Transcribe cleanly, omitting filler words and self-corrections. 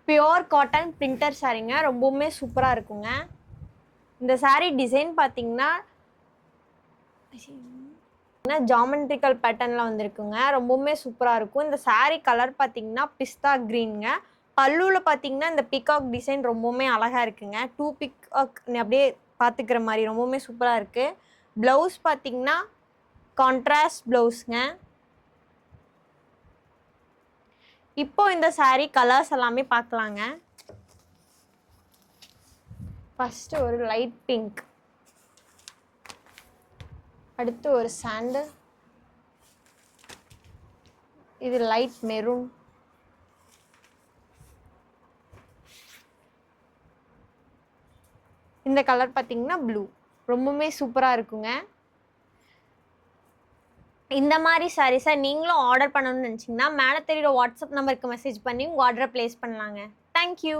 Pure cotton printer சாரீங்க. ரொம்பவுமே சூப்பராக இருக்குங்க. இந்த சாரீ டிசைன் பார்த்தீங்கன்னா ஜாமெண்ட்ரிக்கல் பேட்டர்னில் வந்துருக்குங்க. ரொம்பவுமே சூப்பராக இருக்கும். இந்த சாரீ கலர் பார்த்தீங்கன்னா பிஸ்தா க்ரீனுங்க. பல்லுவில் பார்த்தீங்கன்னா இந்த பிகாக் டிசைன் ரொம்பவுமே அழகாக இருக்குங்க. 2 பிகாக் அப்படியே பார்த்துக்கிற மாதிரி ரொம்பவுமே சூப்பராக இருக்குது. ப்ளவுஸ் பார்த்தீங்கன்னா கான்ட்ராஸ்ட் ப்ளவுஸுங்க. இப்போ இந்த சாரீ கலர்ஸ் எல்லாமே பார்க்கலாங்க. ஃபஸ்ட்டு ஒரு லைட் பிங்க், அடுத்து ஒரு சாண்டல், இது லைட் மெரூன், இந்த கலர் பார்த்தீங்கன்னா ப்ளூ. ரொம்பவுமே சூப்பராக இருக்குங்க. இந்த மாதிரி சாரீஸை நீங்களும் ஆர்டர் பண்ணணும்னு நினச்சிங்கன்னா மேலே தெரியுற வாட்ஸ்அப் நம்பருக்கு மெசேஜ் பண்ணி உங்கள் ஆர்டரை ப்ளேஸ் பண்ணலாங்க. தேங்க்யூ.